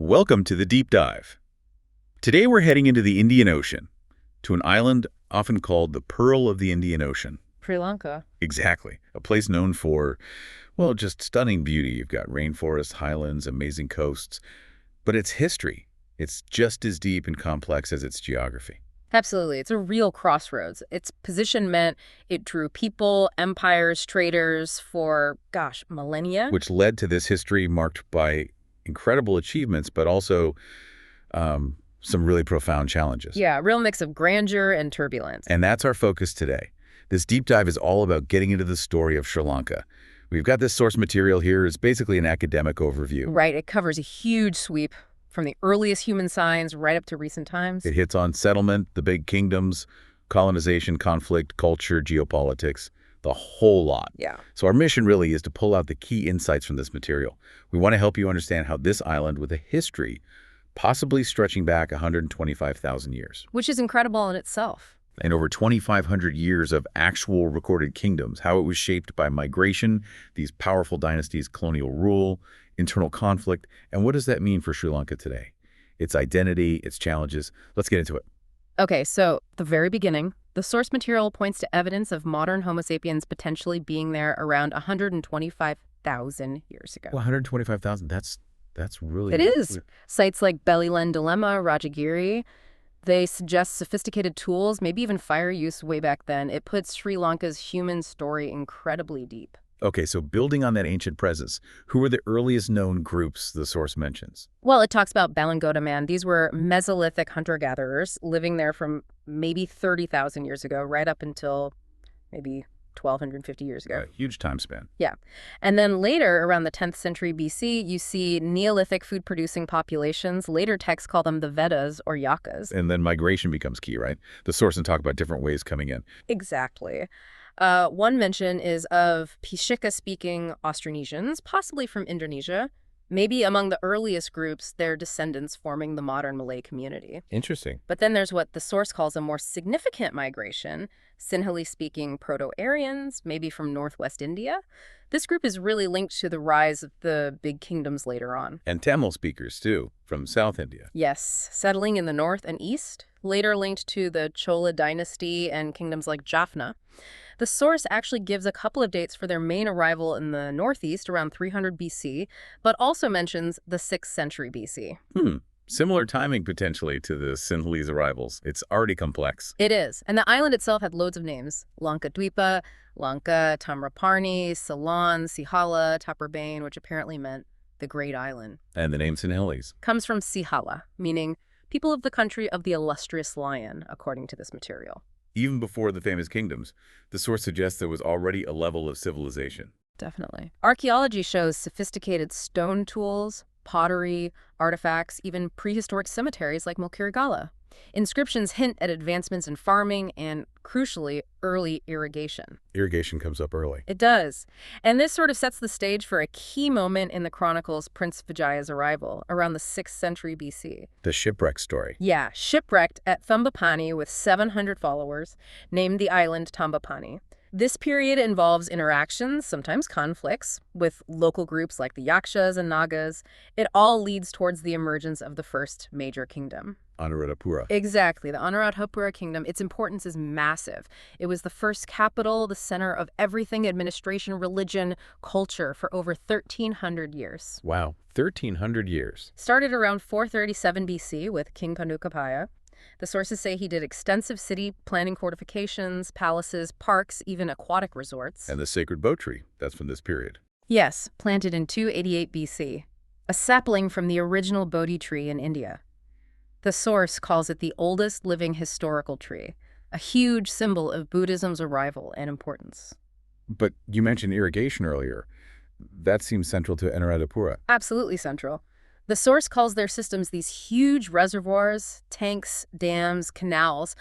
Welcome to the Deep Dive. Today we're heading into the Indian Ocean, to an island often called the Pearl of the Indian Ocean. Sri Lanka. Exactly. A place known for, well, just stunning beauty. You've got rainforests, highlands, amazing coasts. But its history, it's just as deep and complex as its geography. Absolutely. It's a real crossroads. Its position meant it drew people, empires, traders for, millennia. Which led to this history marked by incredible achievements, but also some really profound challenges. Yeah, a real mix of grandeur and turbulence. And that's our focus today. This deep dive is all about getting into the story of Sri Lanka. We've got this source material here. It's basically an academic overview. Right. It covers a huge sweep from the earliest human signs right up to recent times. It hits on settlement, the big kingdoms, colonization, conflict, culture, geopolitics, the whole lot. Yeah. So our mission really is to pull out the key insights from this material. We want to help you understand how this island with a history possibly stretching back 125,000 years. Which is incredible in itself. And over 2,500 years of actual recorded kingdoms, how it was shaped by migration, these powerful dynasties, colonial rule, internal conflict, and what does that mean for Sri Lanka today? Its identity, its challenges. Let's get into it. Okay, so the very beginning, the source material points to evidence of modern Homo sapiens potentially being there around 125,000 years ago. Well, 125,000, that's really... It is. Sites like Beliland Dilemma, Rajagiri, they suggest sophisticated tools, maybe even fire use way back then. It puts Sri Lanka's human story incredibly deep. Okay, so building on that ancient presence, who were the earliest known groups the source mentions? Well, it talks about Balangota Man. These were Mesolithic hunter-gatherers living there from maybe 30,000 years ago, right up until maybe 1,250 years ago. A huge time span. Yeah. And then later, around the 10th century BC, you see Neolithic food-producing populations. Later texts call them the Vedas or Yakas. And then migration becomes key, right? The source and talk about different ways coming in. Exactly. One mention is of Pishika-speaking Austronesians, possibly from Indonesia. Maybe among the earliest groups, their descendants forming the modern Malay community. Interesting. But then there's what the source calls a more significant migration, Sinhalese-speaking Proto-Aryans, maybe from northwest India. This group is really linked to the rise of the big kingdoms later on. And Tamil speakers, too, from South India. Yes, settling in the north and east, later linked to the Chola dynasty and kingdoms like Jaffna. The source actually gives a couple of dates for their main arrival in the northeast around 300 BC, but also mentions the 6th century BC. Similar timing, potentially, to the Sinhalese arrivals. It's already complex. It is. And the island itself had loads of names. Lanka Dwipa, Lanka, Tamraparni, Ceylon, Sihala, Taprobane, which apparently meant the Great Island. And the name Sinhalese Comes from Sihala, meaning people of the country of the illustrious lion, according to this material. Even before the famous kingdoms, the source suggests there was already a level of civilization. Definitely. Archaeology shows sophisticated stone tools, pottery, artifacts, even prehistoric cemeteries like Mulkirigala. Inscriptions hint at advancements in farming and, crucially, early irrigation. Irrigation comes up early. It does. And this sort of sets the stage for a key moment in the chronicles Prince Vijaya's arrival, around the 6th century BC. The shipwreck story. Yeah, shipwrecked at Thambapani with 700 followers, named the island Tambapani. This period involves interactions, sometimes conflicts, with local groups like the Yakshas and Nagas. It all leads towards the emergence of the first major kingdom. Anuradhapura. Exactly. The Anuradhapura kingdom, its importance is massive. It was the first capital, the center of everything administration, religion, culture for over 1,300 years. Wow, 1,300 years. Started around 437 BC with King Kanukapaya. The sources say he did extensive city planning, fortifications, palaces, parks, even aquatic resorts. And the sacred boat tree, that's from this period. Yes, planted in 288 BC. A sapling from the original Bodhi tree in India. The source calls it the oldest living historical tree, a huge symbol of Buddhism's arrival and importance. But you mentioned irrigation earlier. That seems central to Anuradhapura. Absolutely central. The source calls their systems these huge reservoirs, tanks, dams, canals,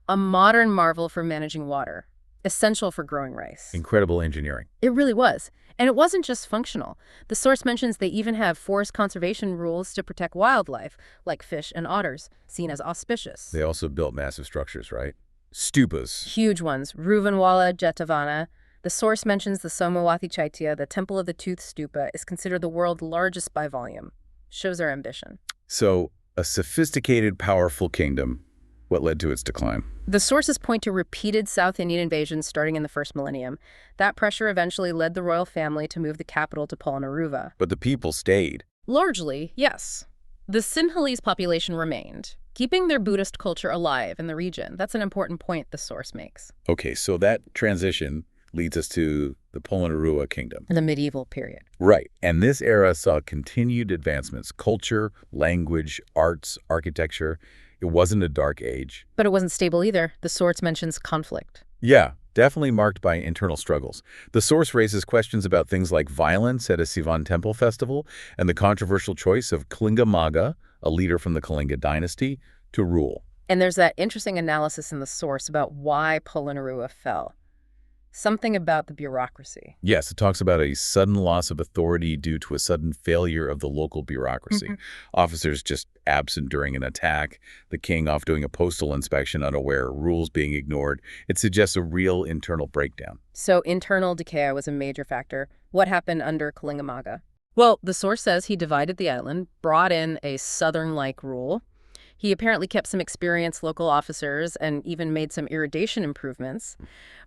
a modern marvel for managing water, essential for growing rice. Incredible engineering. It really was. And it wasn't just functional. The source mentions they even have forest conservation rules to protect wildlife, like fish and otters, seen as auspicious. They also built massive structures, right? Stupas. Huge ones. Ruvanwala, Jetavana. The source mentions the Somawati Chaitya, the Temple of the Tooth Stupa, is considered the world's largest by volume. Shows our ambition. So, a sophisticated, powerful kingdom. What led to its decline? The sources point to repeated South Indian invasions starting in the first millennium. That pressure eventually led the royal family to move the capital to Polonnaruwa. But the people stayed. Largely, yes. The Sinhalese population remained, keeping their Buddhist culture alive in the region. That's an important point the source makes. Okay, so that transition leads us to the Polonnaruwa kingdom. The medieval period. Right, and this era saw continued advancements: culture, language, arts, architecture. It wasn't a dark age. But it wasn't stable either. The source mentions conflict. Yeah, definitely marked by internal struggles. The source raises questions about things like violence at a Sivan temple festival and the controversial choice of Kalinga Maga, a leader from the Kalinga dynasty, to rule. And there's that interesting analysis in the source about why Polonnaruwa fell. Something about the bureaucracy. Yes, it talks about a sudden loss of authority due to a sudden failure of the local bureaucracy. Officers just absent during an attack, the king off doing a postal inspection unaware, rules being ignored. It suggests a real internal breakdown. So internal decay was a major factor. What happened under Kalingamaga? Well, the source says he divided the island, brought in a southern-like rule. He apparently kept some experienced local officers and even made some irrigation improvements.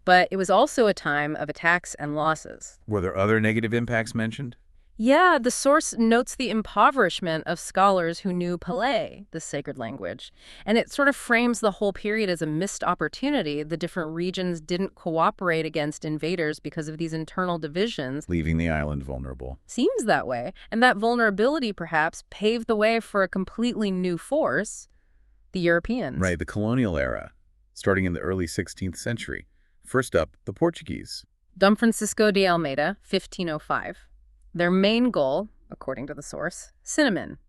But it was also a time of attacks and losses. Were there other negative impacts mentioned? Yeah, the source notes the impoverishment of scholars who knew Palay, the sacred language. And it sort of frames the whole period as a missed opportunity. The different regions didn't cooperate against invaders because of these internal divisions. Leaving the island vulnerable. Seems that way. And that vulnerability, perhaps, paved the way for a completely new force, the Europeans. Right, the colonial era, starting in the early 16th century. First up, the Portuguese. Dom Francisco de Almeida, 1505. Their main goal, according to the source, cinnamon,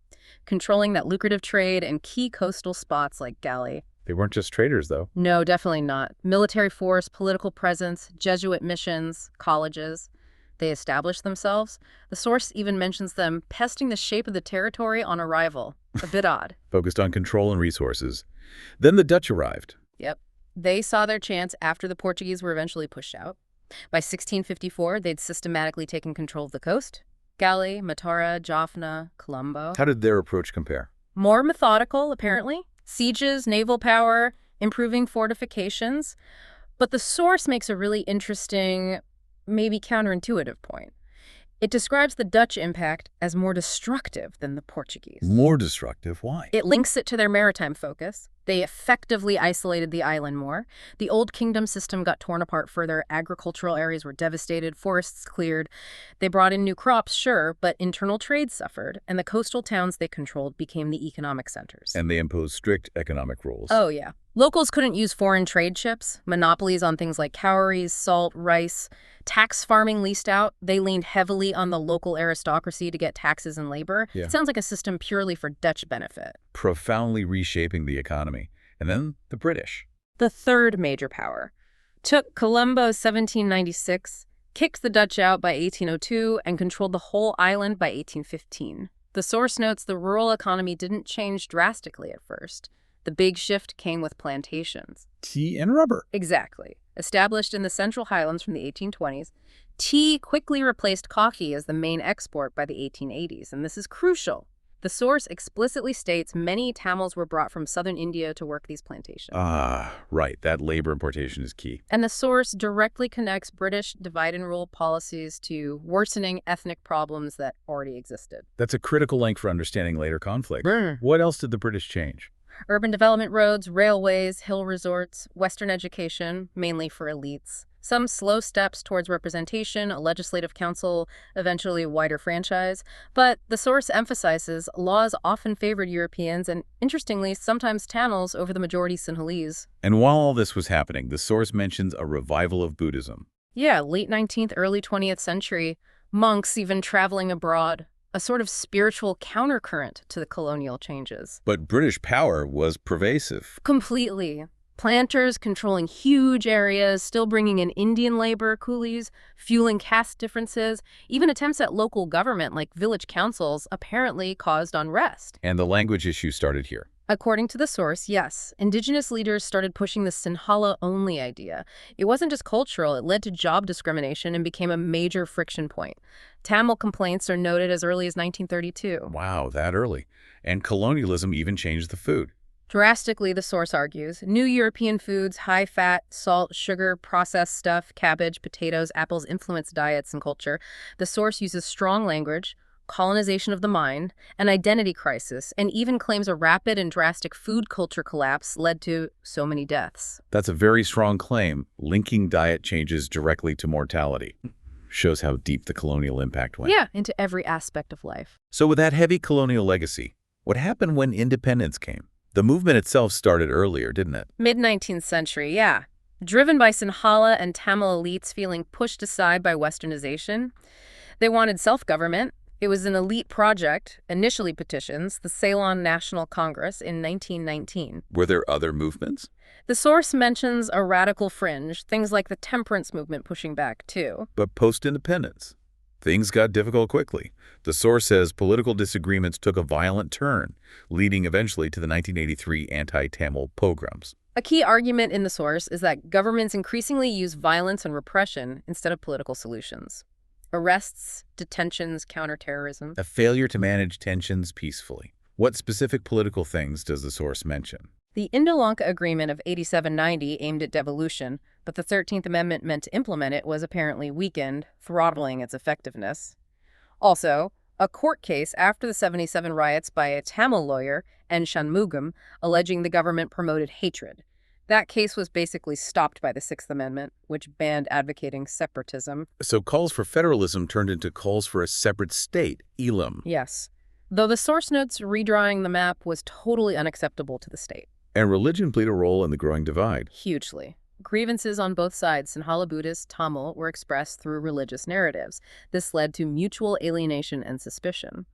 controlling that lucrative trade in key coastal spots like Gali. They weren't just traders, though. No, definitely not. Military force, political presence, Jesuit missions, colleges. They established themselves. The source even mentions them pesting the shape of the territory on arrival. A bit odd. Focused on control and resources. Then the Dutch arrived. Yep. They saw their chance after the Portuguese were eventually pushed out. By 1654, they'd systematically taken control of the coast. Gali, Matara, Jaffna, Colombo. How did their approach compare? More methodical, apparently. Sieges, naval power, improving fortifications. But the source makes a really interesting, maybe counterintuitive point. It describes the Dutch impact as more destructive than the Portuguese. More destructive? Why? It links it to their maritime focus. They effectively isolated the island more. The old kingdom system got torn apart further. Agricultural areas were devastated, forests cleared. They brought in new crops, sure, but internal trade suffered, and the coastal towns they controlled became the economic centers. And they imposed strict economic rules. Oh, yeah. Locals couldn't use foreign trade ships, monopolies on things like cowries, salt, rice. Tax farming leased out. They leaned heavily on the local aristocracy to get taxes and labor. Yeah. It sounds like a system purely for Dutch benefit. Profoundly reshaping the economy. And then the British. The third major power took Colombo 1796, kicked the Dutch out by 1802, and controlled the whole island by 1815. The source notes the rural economy didn't change drastically at first. The big shift came with plantations. Tea and rubber. Exactly. Established in the Central Highlands from the 1820s, tea quickly replaced coffee as the main export by the 1880s, and this is crucial. The source explicitly states many Tamils were brought from southern India to work these plantations. Ah, right. That labor importation is key. And the source directly connects British divide-and-rule policies to worsening ethnic problems that already existed. That's a critical link for understanding later conflicts. What else did the British change? Urban development roads, railways, hill resorts, Western education, mainly for elites. Some slow steps towards representation, a legislative council, eventually a wider franchise. But the source emphasizes laws often favored Europeans and, interestingly, sometimes Tamils over the majority Sinhalese. And while all this was happening, the source mentions a revival of Buddhism. Yeah, late 19th, early 20th century. Monks even traveling abroad. A sort of spiritual countercurrent to the colonial changes. But British power was pervasive. Completely. Planters controlling huge areas, still bringing in Indian labor, coolies, fueling caste differences. Even attempts at local government like village councils apparently caused unrest. And the language issue started here. According to the source, yes, indigenous leaders started pushing the Sinhala-only idea. It wasn't just cultural, it led to job discrimination and became a major friction point. Tamil complaints are noted as early as 1932. Wow, that early. And colonialism even changed the food. Drastically, the source argues, new European foods, high fat, salt, sugar, processed stuff, cabbage, potatoes, apples influence diets and culture. The source uses strong language, colonization of the mind, an identity crisis, and even claims a rapid and drastic food culture collapse led to so many deaths. That's a very strong claim, linking diet changes directly to mortality. Shows how deep the colonial impact went. Yeah, into every aspect of life. So with that heavy colonial legacy, what happened when independence came? The movement itself started earlier, didn't it? Mid-19th century, yeah. Driven by Sinhala and Tamil elites feeling pushed aside by westernization, they wanted self-government. It was an elite project, initially petitions, the Ceylon National Congress in 1919. Were there other movements? The source mentions a radical fringe, things like the temperance movement pushing back, too. But post-independence, things got difficult quickly. The source says political disagreements took a violent turn, leading eventually to the 1983 anti-Tamil pogroms. A key argument in the source is that governments increasingly use violence and repression instead of political solutions. Arrests, detentions, counterterrorism. A failure to manage tensions peacefully. What specific political things does the source mention? The Indo-Lanka Agreement of 8790 aimed at devolution, but the 13th Amendment meant to implement it was apparently weakened, throttling its effectiveness. Also, a court case after the 77 riots by a Tamil lawyer, N. Shanmugam, alleging the government promoted hatred. That case was basically stopped by the Sixth Amendment, which banned advocating separatism. So calls for federalism turned into calls for a separate state, Elam. Yes. Though the source notes redrawing the map was totally unacceptable to the state. And religion played a role in the growing divide. Hugely. Grievances on both sides, Sinhala Buddhist, Tamil, were expressed through religious narratives. This led to mutual alienation and suspicion.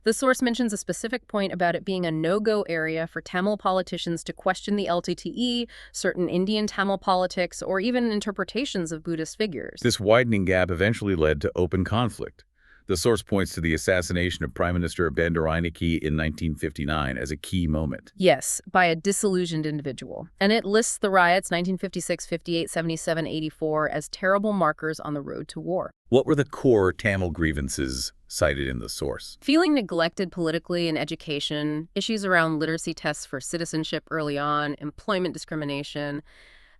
The source mentions a specific point about it being a no-go area for Tamil politicians to question the LTTE, certain Indian Tamil politics, or even interpretations of Buddhist figures. This widening gap eventually led to open conflict. The source points to the assassination of Prime Minister Bandaranaike in 1959 as a key moment. Yes, by a disillusioned individual. And it lists the riots 1956, 58, 77, 84 as terrible markers on the road to war. What were the core Tamil grievances cited in the source? Feeling neglected politically in education, issues around literacy tests for citizenship early on, employment discrimination.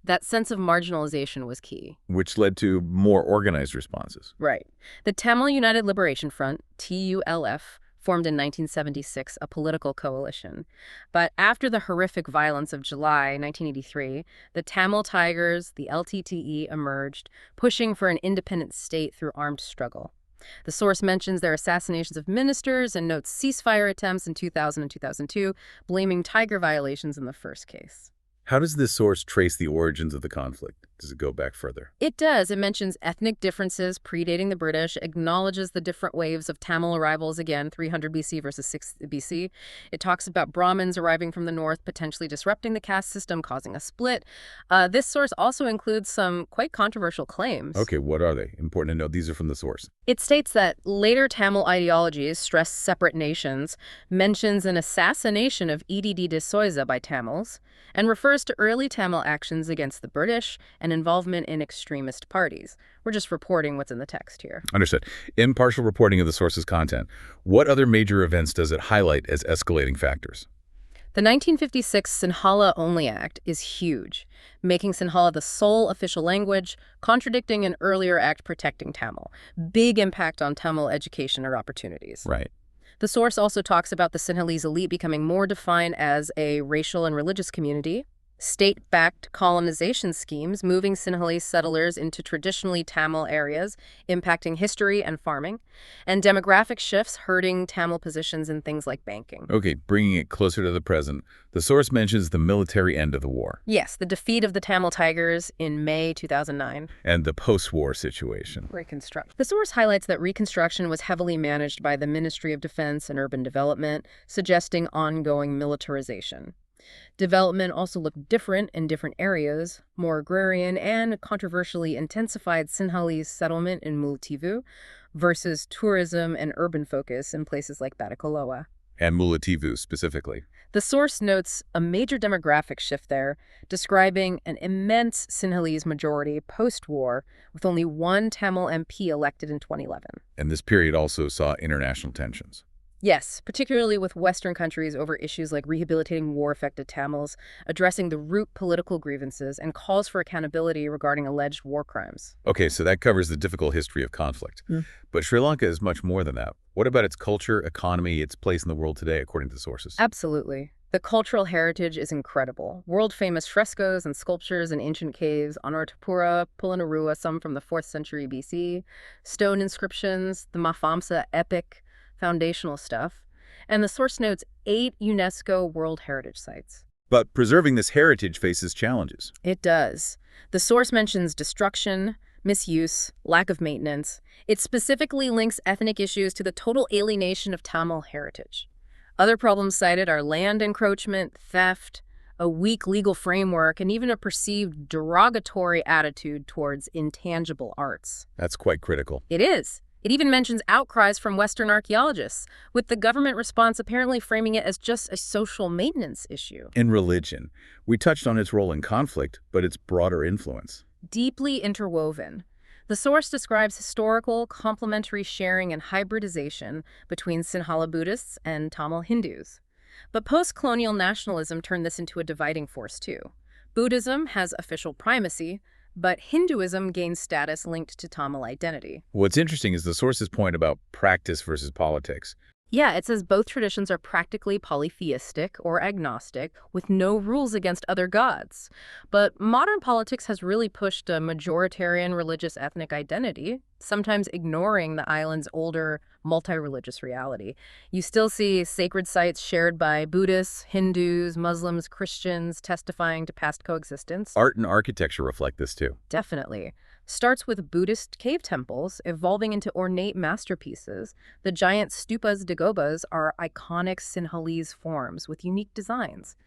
That sense of marginalization was key. Which led to more organized responses. Right. The Tamil United Liberation Front, TULF, formed in 1976, a political coalition. But after the horrific violence of July 1983, the Tamil Tigers, the LTTE, emerged, pushing for an independent state through armed struggle. The source mentions their assassinations of ministers and notes ceasefire attempts in 2000 and 2002, blaming Tiger violations in the first case. How does this source trace the origins of the conflict? Does it go back further? It does. It mentions ethnic differences predating the British, acknowledges the different waves of Tamil arrivals, again, 300 BC versus 6 BC. It talks about Brahmins arriving from the north, potentially disrupting the caste system, causing a split. This source also includes some quite controversial claims. Okay, what are they? Important to know. These are from the source. It states that later Tamil ideologies stress separate nations, mentions an assassination of Edd de Soisa by Tamils, and refers to early Tamil actions against the British and involvement in extremist parties. We're just reporting what's in the text here. Understood. Impartial reporting of the source's content. What other major events does it highlight as escalating factors? The 1956 Sinhala Only Act is huge, making Sinhala the sole official language, contradicting an earlier act protecting Tamil. Big impact on Tamil education or opportunities. Right. The source also talks about the Sinhalese elite becoming more defined as a racial and religious community, state-backed colonization schemes moving Sinhalese settlers into traditionally Tamil areas, impacting history and farming, and demographic shifts hurting Tamil positions in things like banking. Okay, bringing it closer to the present, the source mentions the military end of the war. Yes, the defeat of the Tamil Tigers in May 2009. And the post-war situation. Reconstruction. The source highlights that Reconstruction was heavily managed by the Ministry of Defense and Urban Development, suggesting ongoing militarization. Development also looked different in different areas, more agrarian and controversially intensified Sinhalese settlement in Multivu versus tourism and urban focus in places like Batticaloa. And Mullitivu specifically. The source notes a major demographic shift there, describing an immense Sinhalese majority post-war, with only one Tamil MP elected in 2011. And this period also saw international tensions. Yes, particularly with Western countries over issues like rehabilitating war-affected Tamils, addressing the root political grievances, and calls for accountability regarding alleged war crimes. Okay, so that covers the difficult history of conflict. But Sri Lanka is much more than that. What about its culture, economy, its place in the world today, according to sources? Absolutely. The cultural heritage is incredible. World-famous frescoes and sculptures in ancient caves, Anuradhapura, Polonnaruwa, some from the 4th century BC, stone inscriptions, the Mafamsa epic, foundational stuff, and the source notes 8 UNESCO World Heritage Sites. But preserving this heritage faces challenges. It does. The source mentions destruction, misuse, lack of maintenance. It specifically links ethnic issues to the total alienation of Tamil heritage. Other problems cited are land encroachment, theft, a weak legal framework, and even a perceived derogatory attitude towards intangible arts. That's quite critical. It is. It even mentions outcries from Western archaeologists, with the government response apparently framing it as just a social maintenance issue. In religion, we touched on its role in conflict, but its broader influence. Deeply interwoven. The source describes historical, complementary sharing and hybridization between Sinhala Buddhists and Tamil Hindus. But post-colonial nationalism turned this into a dividing force, too. Buddhism has official primacy, but Hinduism gains status linked to Tamil identity. What's interesting is the source's point about practice versus politics. Yeah, it says both traditions are practically polytheistic or agnostic, with no rules against other gods. But modern politics has really pushed a majoritarian religious ethnic identity, sometimes ignoring the island's older, multi-religious reality. You still see sacred sites shared by Buddhists, Hindus, Muslims, Christians, testifying to past coexistence. Art and architecture reflect this too. Definitely. Starts with Buddhist cave temples, evolving into ornate masterpieces. The giant stupas dagobas are iconic Sinhalese forms with unique designs.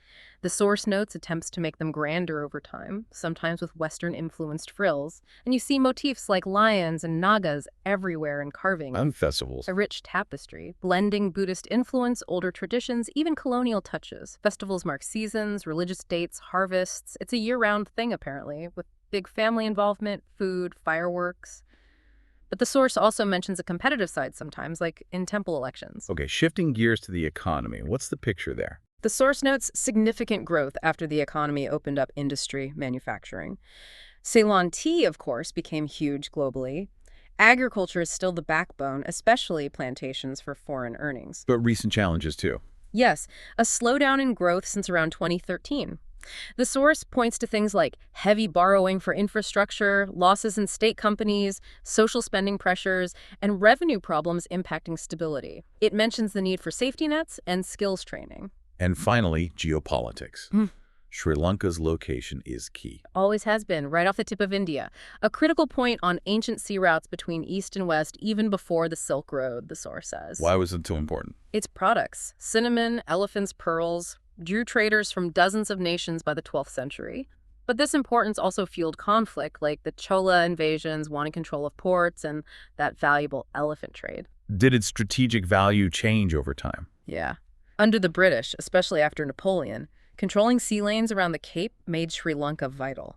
The source notes attempts to make them grander over time, sometimes with Western-influenced frills, and you see motifs like lions and nagas everywhere in carving. And festivals. A rich tapestry, blending Buddhist influence, older traditions, even colonial touches. Festivals mark seasons, religious dates, harvests. It's a year-round thing, apparently, with big family involvement, food, fireworks. But the source also mentions a competitive side sometimes, like in temple elections. Okay, shifting gears to the economy. What's the picture there? The source notes significant growth after the economy opened up industry, manufacturing. Ceylon tea, of course, became huge globally. Agriculture is still the backbone, especially plantations for foreign earnings. But recent challenges too. Yes, a slowdown in growth since around 2013. The source points to things like heavy borrowing for infrastructure, losses in state companies, social spending pressures, and revenue problems impacting stability. It mentions the need for safety nets and skills training. And finally, geopolitics. Sri Lanka's location is key. Always has been, right off the tip of India. A critical point on ancient sea routes between East and West, even before the Silk Road, the source says. Why was it so important? Its products, cinnamon, elephants' pearls, drew traders from dozens of nations by the 12th century. But this importance also fueled conflict, like the Chola invasions wanting control of ports and that valuable elephant trade. Did its strategic value change over time? Yeah. Under the British, especially after Napoleon, controlling sea lanes around the Cape made Sri Lanka vital.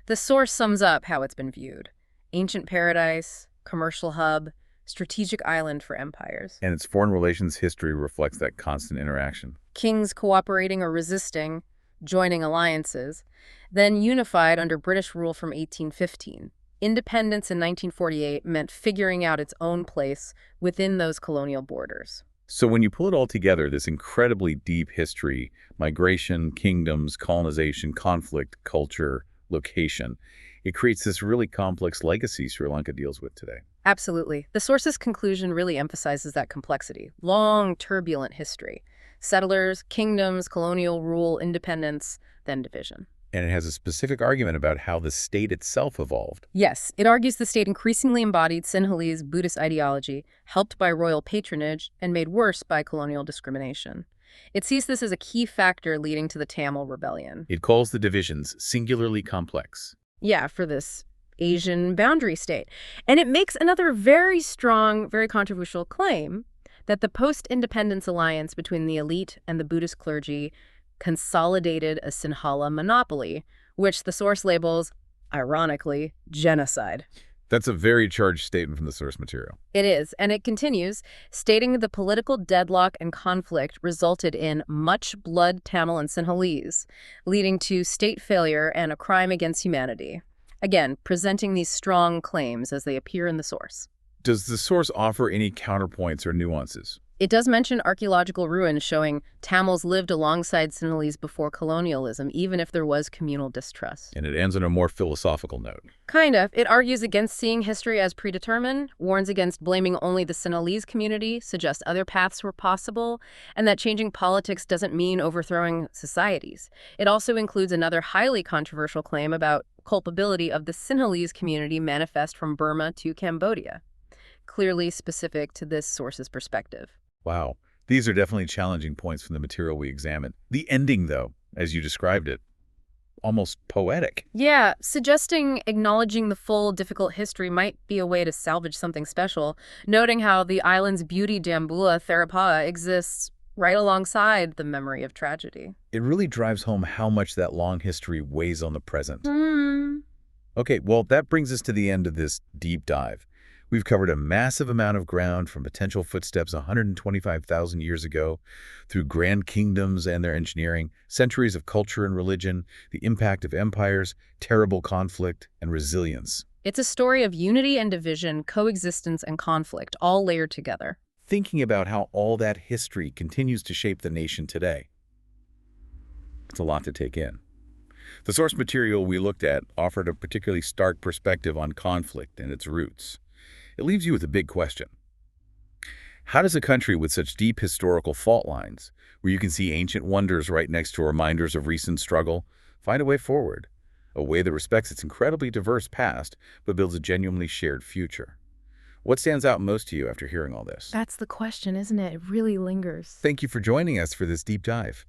The source sums up how it's been viewed. Ancient paradise, commercial hub, strategic island for empires. And its foreign relations history reflects that constant interaction. Kings cooperating or resisting, joining alliances, then unified under British rule from 1815. Independence in 1948 meant figuring out its own place within those colonial borders. So when you pull it all together, this incredibly deep history, migration, kingdoms, colonization, conflict, culture, location, it creates this really complex legacy Sri Lanka deals with today. Absolutely. The source's conclusion really emphasizes that complexity. Long, turbulent history. Settlers, kingdoms, colonial rule, independence, then division. And it has a specific argument about how the state itself evolved. Yes, it argues the state increasingly embodied Sinhalese Buddhist ideology, helped by royal patronage, and made worse by colonial discrimination. It sees this as a key factor leading to the Tamil Rebellion. It calls the divisions singularly complex. Yeah, for this Asian boundary state. And it makes another very strong, very controversial claim that the post-independence alliance between the elite and the Buddhist clergy consolidated a Sinhala monopoly, which the source labels, ironically, genocide. That's a very charged statement from the source material. It is, and it continues, stating the political deadlock and conflict resulted in much blood Tamil and Sinhalese, leading to state failure and a crime against humanity. Again, presenting these strong claims as they appear in the source. Does the source offer any counterpoints or nuances? It does mention archaeological ruins showing Tamils lived alongside Sinhalese before colonialism, even if there was communal distrust. And it ends on a more philosophical note. Kind of. It argues against seeing history as predetermined, warns against blaming only the Sinhalese community, suggests other paths were possible, and that changing politics doesn't mean overthrowing societies. It also includes another highly controversial claim about culpability of the Sinhalese community manifest from Burma to Cambodia, clearly specific to this source's perspective. Wow. These are definitely challenging points from the material we examined. The ending, though, as you described it, almost poetic. Yeah, suggesting acknowledging the full, difficult history might be a way to salvage something special, noting how the island's beauty Dambulla Therapaa exists right alongside the memory of tragedy. It really drives home how much that long history weighs on the present. Hmm. Okay, well, that brings us to the end of this deep dive. We've covered a massive amount of ground from potential footsteps 125,000 years ago, through grand kingdoms and their engineering, centuries of culture and religion, the impact of empires, terrible conflict, and resilience. It's a story of unity and division, coexistence and conflict, all layered together. Thinking about how all that history continues to shape the nation today. It's a lot to take in. The source material we looked at offered a particularly stark perspective on conflict and its roots. It leaves you with a big question. How does a country with such deep historical fault lines, where you can see ancient wonders right next to reminders of recent struggle, find a way forward? A way that respects its incredibly diverse past, but builds a genuinely shared future. What stands out most to you after hearing all this? That's the question, isn't it? It really lingers. Thank you for joining us for this deep dive.